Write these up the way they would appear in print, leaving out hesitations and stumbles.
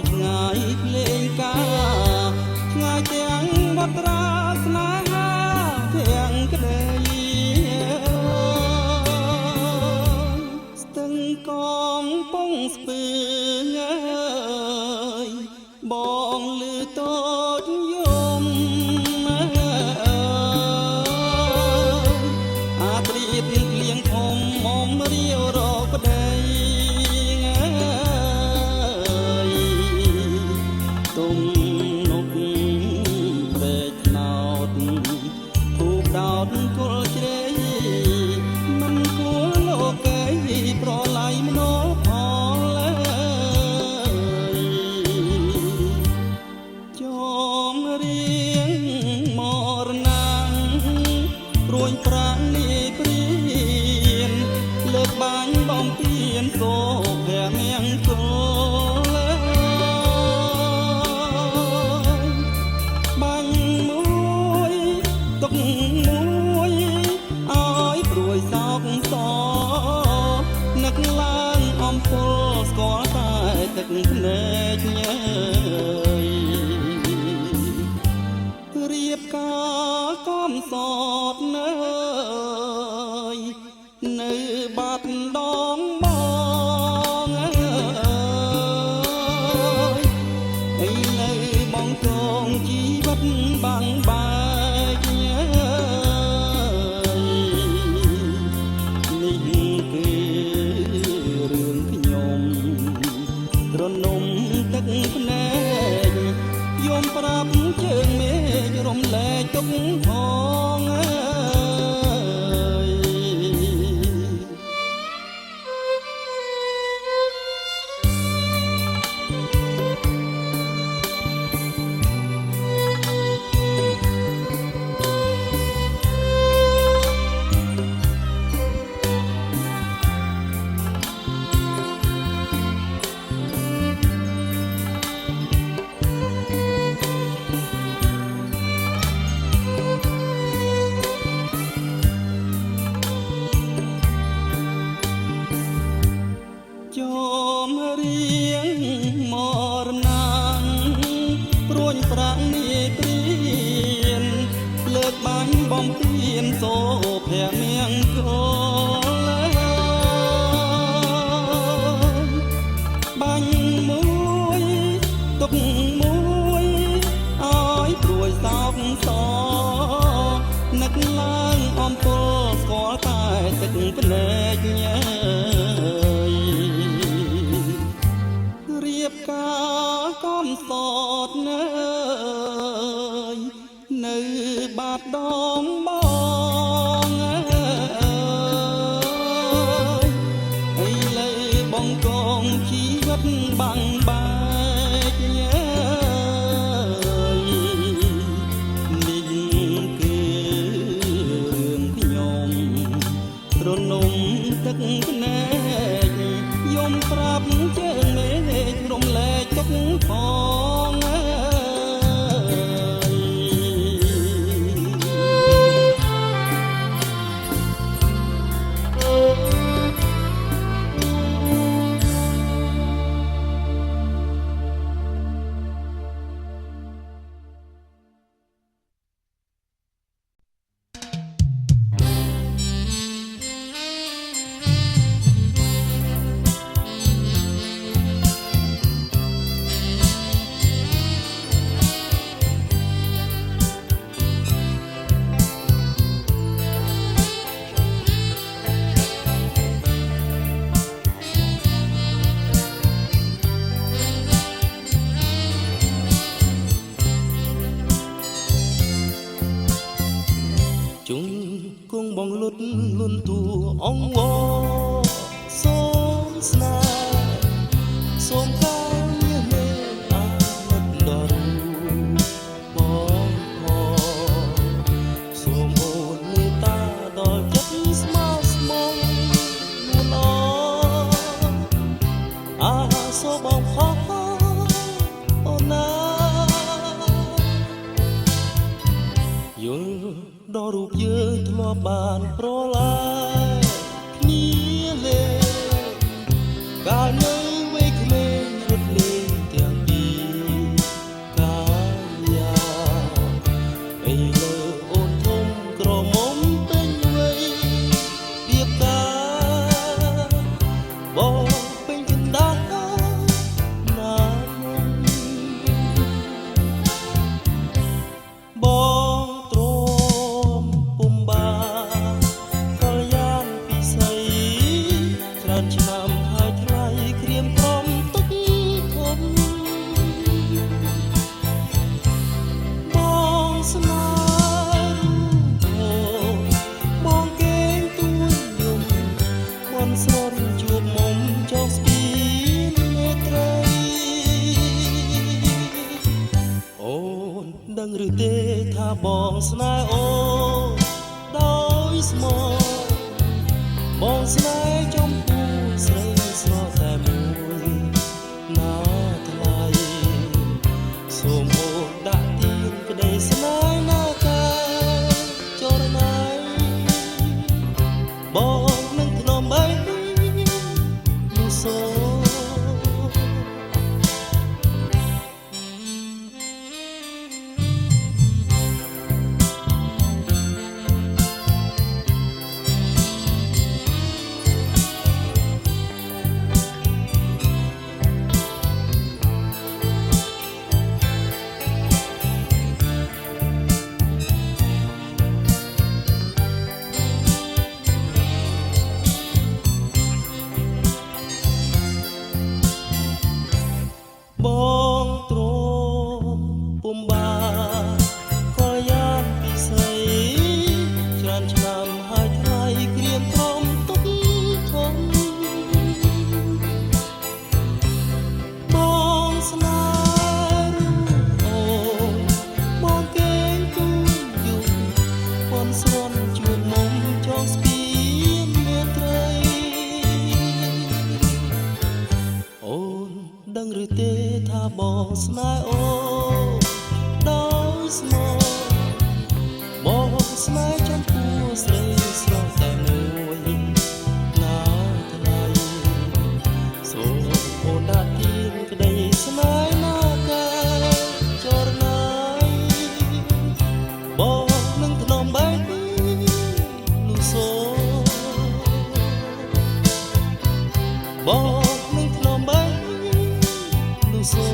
ឆ្ងាយភ្លេងកាឆ្ងាយទាំងវត្តរាស្នេហាទាំងក្ដីស្ទឹងកំពង់ស្ពឺងអើយបងលឺតូចយំអាត្រៀតលៀងធំមុំរាវរកប្ដីទុំនុកពេកណោតភូបដោតគល់ជ្រេមិនគួរលោកឯងប្រឡ័យមនោផលចំរៀងមរណាំងព្រួយប្រាំងនេះព្រៀនលើកបាញ់បំពេញសូភៈមង្គលបាញ់មួយទុកមួយឲ្យព្រួយសោកសនឹកឡើងអំពលស្គាល់តែទឹកភ្នែកញើយរៀបការកំសត់នៅនៅបាត់ដងបងអើយនៅបងកងជីវិតបាំងបែកនេះគឺរឿងខ្ញុំរនំទឹកភ្នែកយំប្រាប់ជើងមេឃរំលែកទុកផងអើយចំរៀងមរណាំងព្រួយប្រាំងនេះព្រៀនលើកបាញ់បំពេញសូភៈមង្គលបាញ់មួយទុកមួយឲ្យព្រួយសោកសនឹកឡើងអំពើស្គាល់តែទឹកភ្នែកញើយរៀបការកំសត់នៅនៅបាត់ដងបងអើយឥឡូវបងកងជីវិតបាំងបែកនេះគឺរឿងខ្ញុំរនំទឹកភ្នែកយំប្រាប់ជើងមេឃរំលែកទុកផងអើជុំគង់បងលុតលន់តួអងវសូមស្នេហ៍សូមកាយមេអាណិតដល់បងសូមអូនមេត្តាដល់ចិត្តស្មោះស្មោះនួនអាសូមបងផកអូនណាយល់ដល់រូបយើងធ្លាប់បានប្រឡាយគ្នាលេកាលនៅវ័យក្មេងរត់លេងទាំងពី ដឹងឬទេថាបងស្នេហ៍អូដោយស្មោះបងស្នេហ៍ចំពោះស្រីស្រស់តែមួយណាថ្លៃសូមអូនដាក់ទៀនក្តីស្នេហ៍ណាកាចរណៃបងនឹងធ្នមបីនោះសូបងទ្រមពុំបានខលយានពីស្រីច្រើនឆ្នាំហើយថ្លៃក្រៀមធំទុកធំបងស្នេហ៍អូនបងកេងគូយូរពំស្រុនជួបមុំចងស្ពានមានត្រីអូនដឹងឬទេថាបងស្នេហ៍អូដោយស្មោះបងស្នេហ៍ចំពោះស្រីស្រស់តែមួយណាថ្លៃសូមអូនដាក់ទៀនក្តីស្នេហ៍ណាកាចរណៃបងនឹងធ្នមបែបនោះសូបងនឹងធ្នមបែបនោះសូ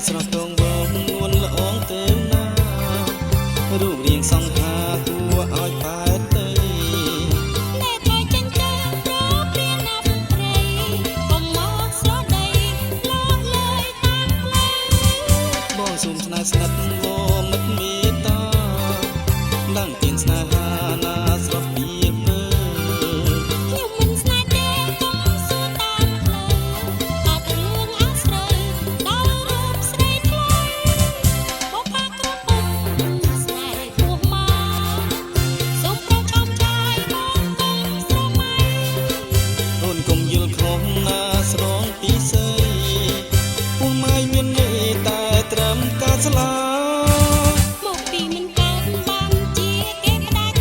ស្រស់តងបងនួនល្អងទេណារូបរាងសង្ហាគួរឲ្យប៉ែតទេអ្នកថយចិញ្ចាប្រព្រានណាប់ព្រៃកុំមកស្រដីលោតលើយតាមផ្លូវបងសូមស្នេហ៍ស្និទ្ធវមិត្តមេត្តាដឹងទានស្នេហាណាស្រស់ពីមើខ្ញុំមិនស្នេហ៍ទេកុំសួរតាមផ្លូវអត់រឿងអាស្រ័យដល់រូបស្រីថ្លៃបបបាគ្រប់ពុកស្នេហ៍ពោះមកសូមប្រឆាំចាយមកកុំស្រមៃអូនកុំយល់ខុសណាស្រងពីសេពុះម៉ែមានន័យតែត្រឹមការស្លាមកពីមិនកើតបានជាគេផ្ដាច់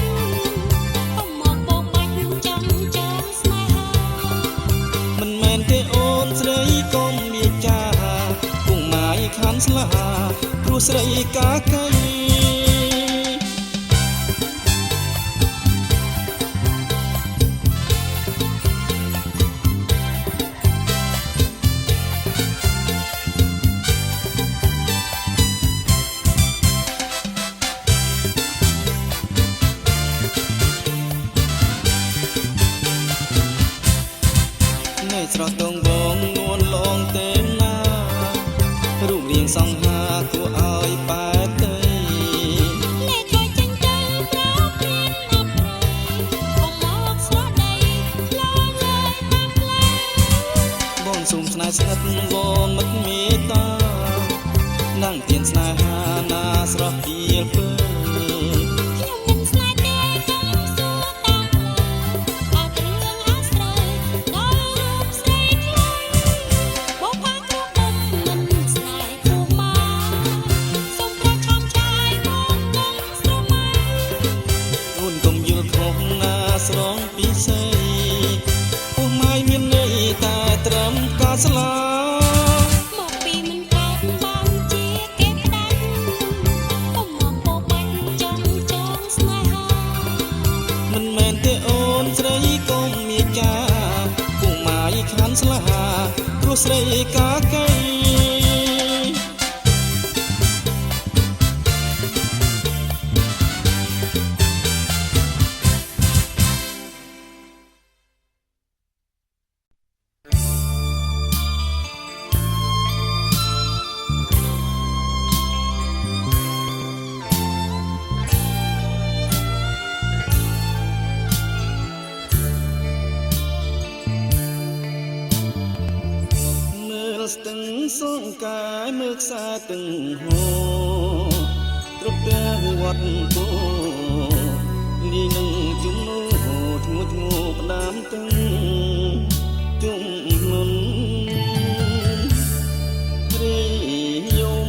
កុំមកបោកបាច់ចង់ចងស្នេហាមិនមែនទេអូនស្រីកុំវាចាពុះម៉ែខានស្លាព្រោះស្រីកាកៃស្រស់តងបងនួនលងទេណារូបរាងសង្ហាគួរឲ្យប៉ែតទេអ្នកថយចិញ្ចឹមប្រព្រានណាប់ព្រៃកុំមកស្រដីលោតលើយតាមផ្លូវបងសូមស្នេហ៍ស្និទ្ធវមិត្តមេត្តានឹងទានស្នេហាណាស្រស់ពីពើខ្ញុំមិនស្នេហ៍ទេកុំសួរតាមផ្លូវអត់រឿងអាស្រ័យដល់រូបស្រីថ្លៃបបបាគ្រប់ពុកមិនស្នេហ៍ពោះមកសូមប្រឆាំចាយមកកុំស្រមៃអូនកុំយល់ខុសណាស្រងពីសេពុះម៉ែមានន័យតែត្រឹមការស្លាមកពីមិនកើតបានជាគេផ្ដាច់កុំមកបោកបាច់ចង់ចងស្នេហាមិនមែនទេអូនស្រីកុំមានចាពុះម៉ែខានស្លាព្រោះស្រីកាកៃស្ទឹងសងកាយមើលខ្សែទឹកហូរត្រពាំងវត្តគោលីនឹងជំនោធ្ងួធ្ងោផ្ដាំទឹកជុំនុនរីយំ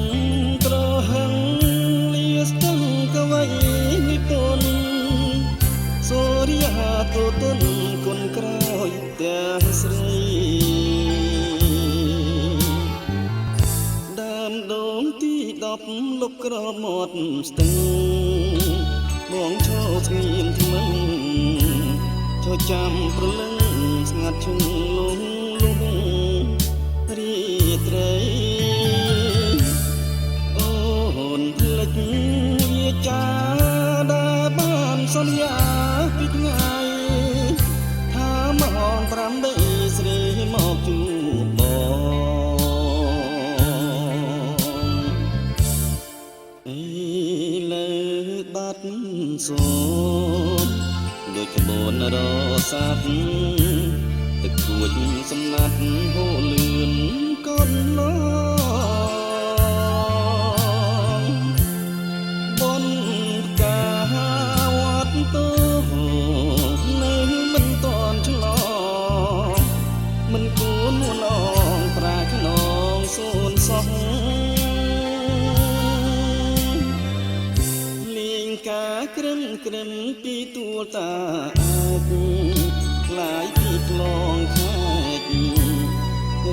ត្រហឹងលាស្ទឹងកវៃនិពន្ធសូរិយាទទុនគុនក្រោយទាំងស្រីដូនទី10លុបក្រមាត់ស្ទឹងបងឈរស្ងៀមថ្មិនឈរចាំប្រលឹងស្ងាត់ឈឹងលងលងរីត្រីអូនភ្លេចវាចាដែលបានសន្យាពីថ្ងៃថាម៉ោង5ដីស្រីមកជួបបាត់សូមដូចក្បួនរស័ព្ទទឹកគួចសំណាត់ហូរលឿនកូនឡងបនកាវត្តទោនៅមិនតន់ឆ្លងមិនគួរនួនអងប្រាខ្នងសូនសោះការក្រឹមក្រឹមពីទួលតាអាចខ្លាយពីក្លងខែក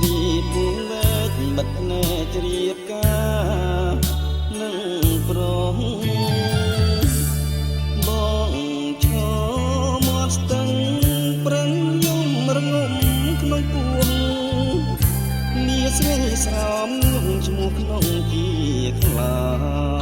រីពួងវែកបិទភ្នែកជ្រាបការនឹងប្រងបងឈរមាត់ស្ទឹងប្រឹងយំរងំក្នុងពួង នាស្រីស្រោមងងឈ្មោះក្នុងជាខ្លា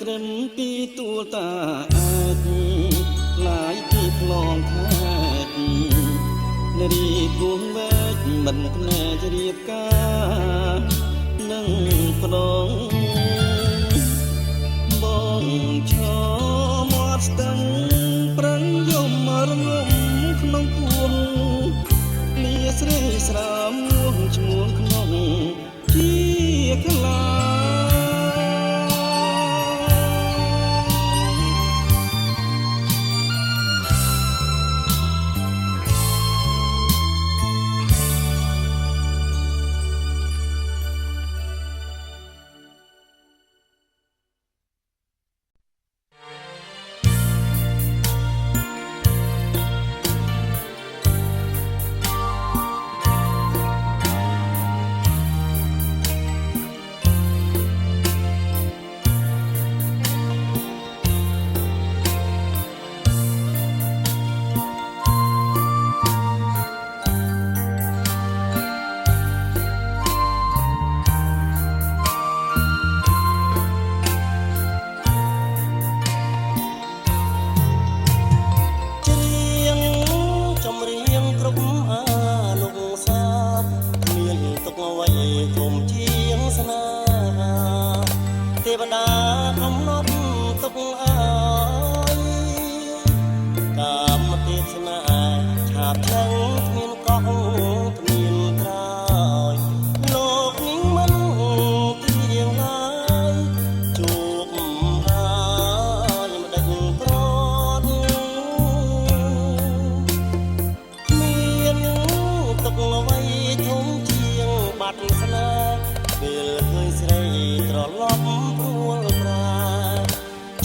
ក្រឹមពីទួលតាអាចឡាយពីផ្លងខេត្តនារីគួងវែកមិនភ្នែករៀបការនឹងផ្ដងបងឈរមាត់ស្ទឹងប្រឹងយំរងំក្នុងពួងលាស្រីស្រោមងួងឈ្មោះក្នុងជាខ្លា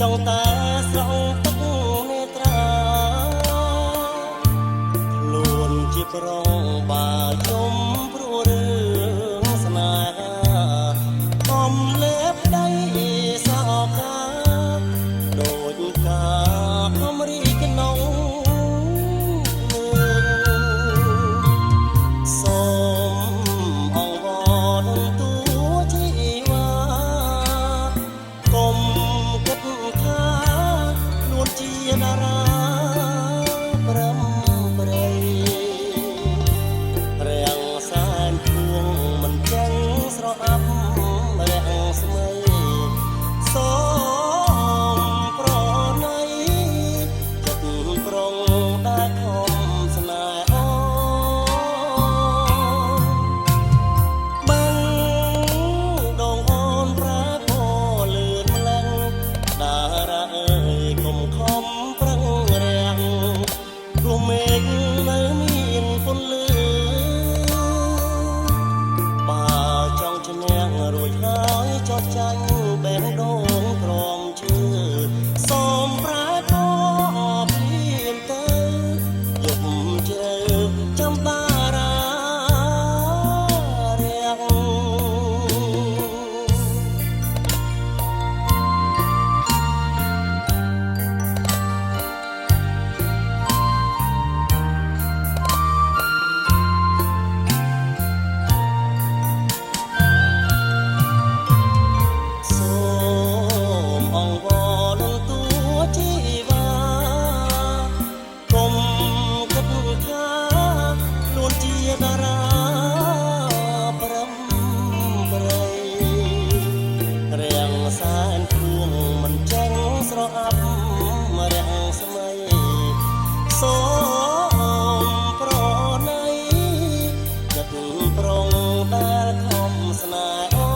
ចង់តែស្រង់ទឹកនេត្រាខ្លួនជាប្រងបាយំព្រោះរឿងស្នេហាកំលេបដៃសោកាដូចកាកំរីក្នុងសូមអង្វរទូជីវ៉ាកុំគិតថាខ្លួនជាតារាប្រំប្រៃរាំងសែនភួងមិនចឹងស្រអាប់រាំងស្មីសូមប្រណីចិត្តប្រងដែលខំស្នេហ៍អូបាំងដងអូនប្រាពលឿនម្លឹងតារាអើយកុំខំប្រឹងរាំងព្រោះមេឃនៅមានពន្លឺបើចង់ឈ្នះរួចហើយចោះចាញ់បែងដងក្រំឈើសូមប្រាកដភ្លាមទៅយប់ជ្រៅចាំតារារាំង សូមអង្វរនឹងតួជីវ៉ាកុំគិតថាខ្លួនជាតារាប្រំប្រៃរាំងសែនភួងមិនចឹងស្រអាប់រាំងស្មីសូមប្រណីចិត្តប្រងដែលខំស្នេហ៍អូ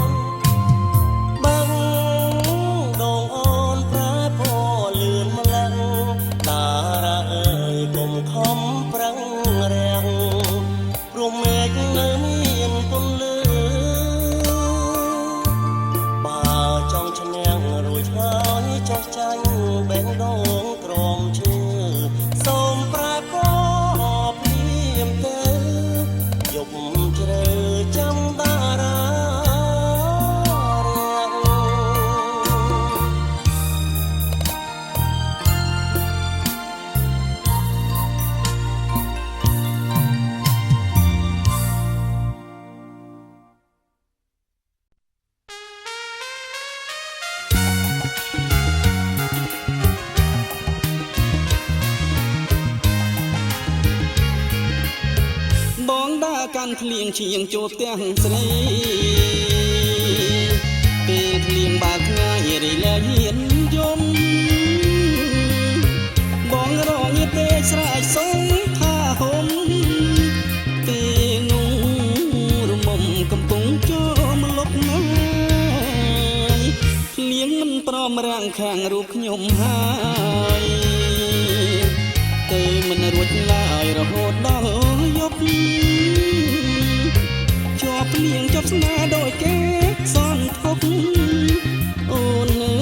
ន បាំងដងអូនប្រែព កាន់ភ្លៀងឈៀងចូលផ្ទះស្រីពេលភ្លៀងបើកថ្ងៃរីលែងហ៊ានយំបងរងញាទេស្រែកសងថាហុំពេលនោះរមុំកំពុងចូលមកលុបណាយភ្លៀងមិនព្រមរាំងខាងរូបខ្ញុំហើយតែមិនរួចឡើយរហូតដល់យប់ជាប់ភ្លៀងជាប់ស្នេហ៍ដោយគេសន្ទុកអូននៅ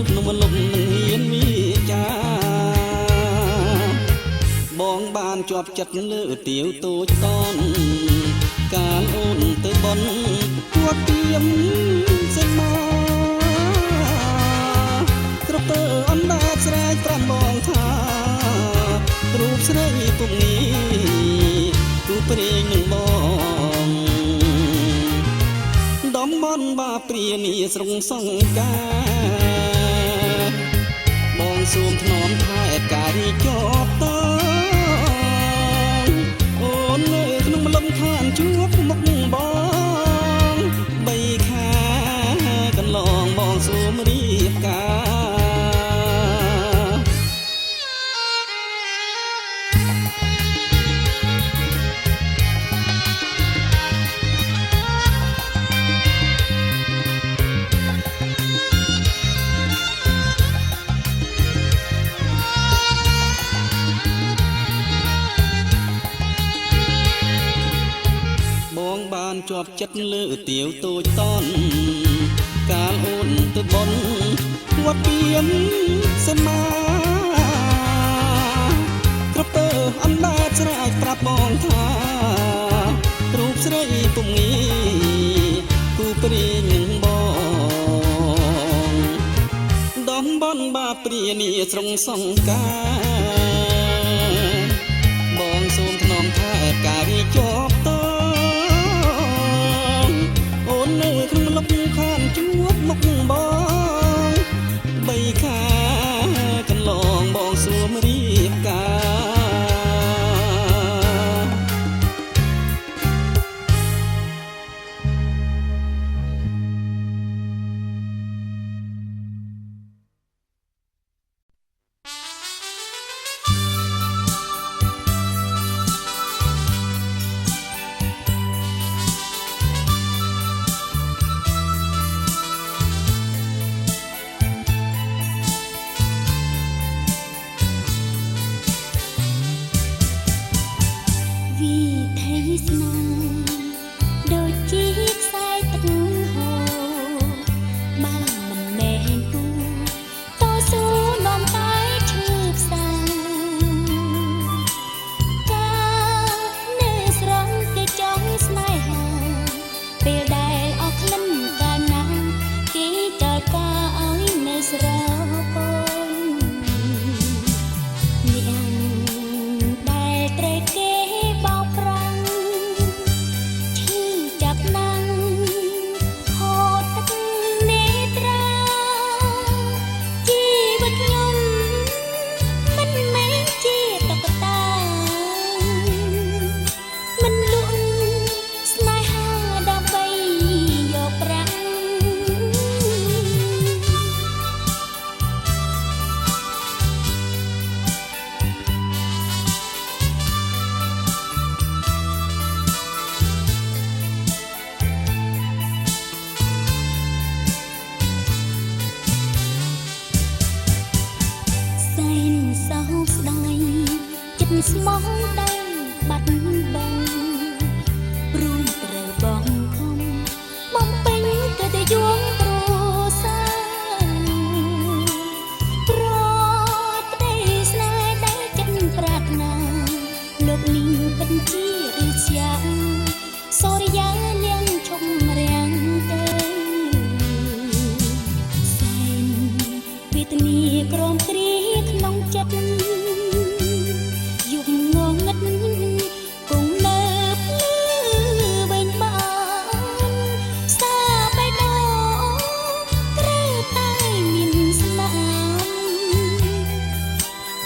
ក្នុងលំមិនហ៊ានមានចាបងបានជាប់ចិត្តលើទាវតូចតនកាលអូនទៅបន់ទួតទៀមសេចមកក្រពើអណ្ដាតស្រែកប្រាប់បងថារូបស្រីពុំនេះគូព្រេងនឹងបងដំបន់បាព្រានីស្រងសង្ការបងសូមថ្នមថែការីជាប់តអូននៅក្នុងលំខានជួបមុខបងបីខាកន្លងបងសូមរៀបការបានជាប់ចិត្តលើទាវតូចតនកាលអូនទៅបន់វត្តពីមសេមាក្រពើអណ្ដាតស្រែកប្រាប់បងថារូបស្រីពុំនេះគូព្រេងនឹងបងដំបន់បាព្រានីស្រងសង្ការបងសូមថ្នមថែការីជាប់តនៅក្នុងលំខានជួបមុខបងបីខាកន្លងបងសួមរៀបការស្មោះដៃបាត់បង់ព្រមត្រូវបងខំបំពេញកិត្តិយសគ្រួសារប្រក្តីស្នេហ៍ដែលចិត្តប្រាថ្នាលោកនេះពិតជាឬស្យាសូរិយាលៀងឈុំរាំងទៅសែនវេទនាក្រំគ្រាក្នុងចិត្ត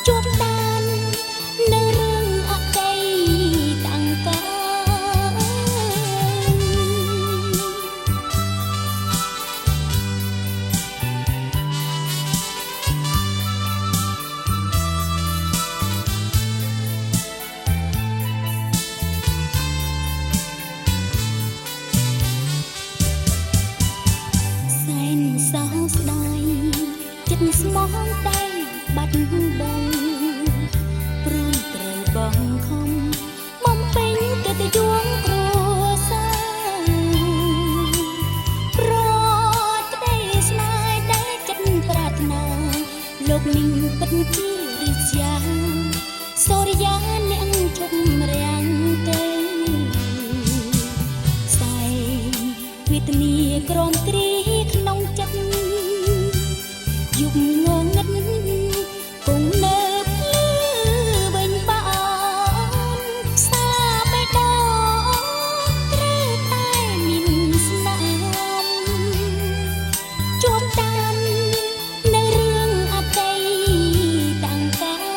ជួបតាននៅរឿងអតីតតាំងកា ចិត្តស្មោះតែបាត់បង់ព្រមត្រូវបងខំបំពេញកិត្តិយសគ្រួសារប្រក្តីស្នេហ៍ដែលចិត្តប្រាថ្នាលោកនេះពិតជារិះជាសូរិយាអ្នកជុំរាំងទេសែងវេទនាក្រំគ្រីក្នុងចិត្តយប់ងងឹតគង់នៅភ្លឺវិញបោនផ្សាបេះដូងត្រូវតែមានស្នាមជួបតាមនៅរឿងអតីតកាល ច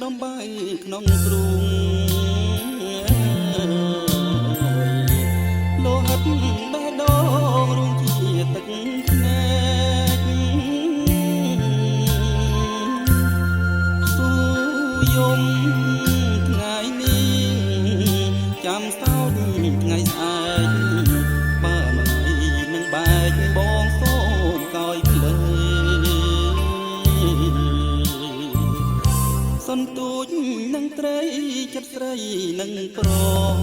ដំបីក្នុងទ្រូងលោហិតបេះដូងរួមជាទឹកភ្នែកស៊ូយំថ្ងៃនេះចាំសោចថ្ងៃស្អែកបើមិនអីនឹងបែកបងសូមកោយភ្លើសន្ទូចនឹងត្រីចិត្តស្រីនឹងក្រង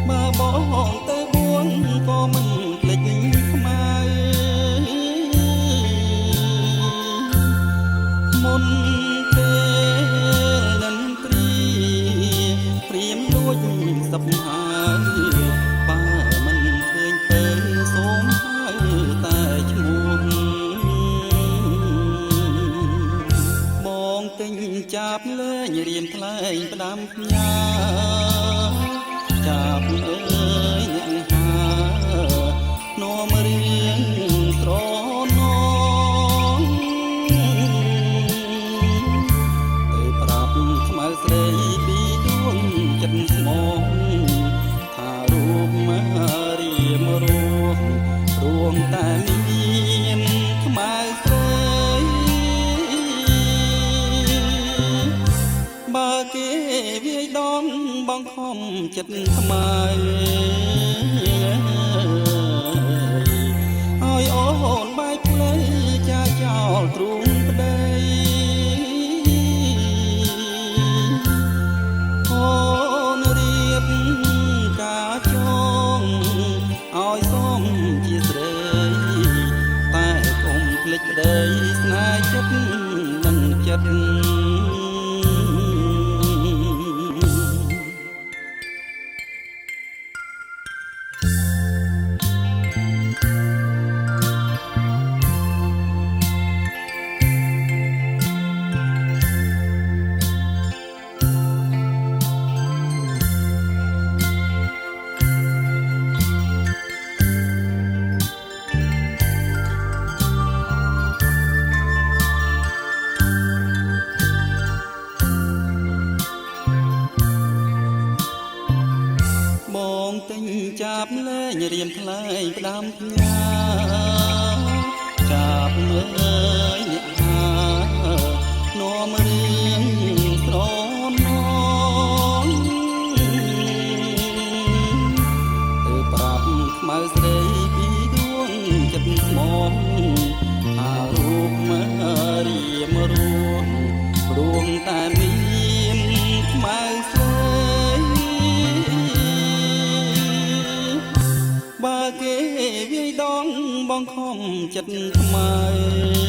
បើបងទៅបួនក៏មិនភ្លេចខ្មៅមុនពេលនឹងព្រៀមលួចសັບហើយបើមិនឃើញពេលសូមហើយតែឈ្មោះបងទិញចាប់លេងរៀនថ្លែងផ្ដាំផ្ញើចាប់អើយអ្នកហានាំរៀងស្រណងទៅប្រាប់ខ្មៅស្រីពីដួងចិត្តស្មងថារូបមារៀមរស់រួមតែមានខ្មៅស្រីបើគេវាយដងបងខំចិត្តថ្មើឲ្យអូនបែកផ្លូវចាចោលទ្រូងប្តីអូនរៀបការចងឲ្យសមជាស្រីតែកុំភ្លេចប្តីស្នេហ៍ចិត្តនឹងចិត្តបងទិញចាប់លេងរៀនថ្លែងផ្ដាំផ្ញើចាប់មើលអ្នកហានាំរៀងស្រណងទៅប្រាប់ខ្មៅស្រីពីដួងចិត្តស្មងថារូបមារៀមរស់រួមតែមានខ្មៅស្រីបើគេវាយដងបងខំចិត្តថ្មើ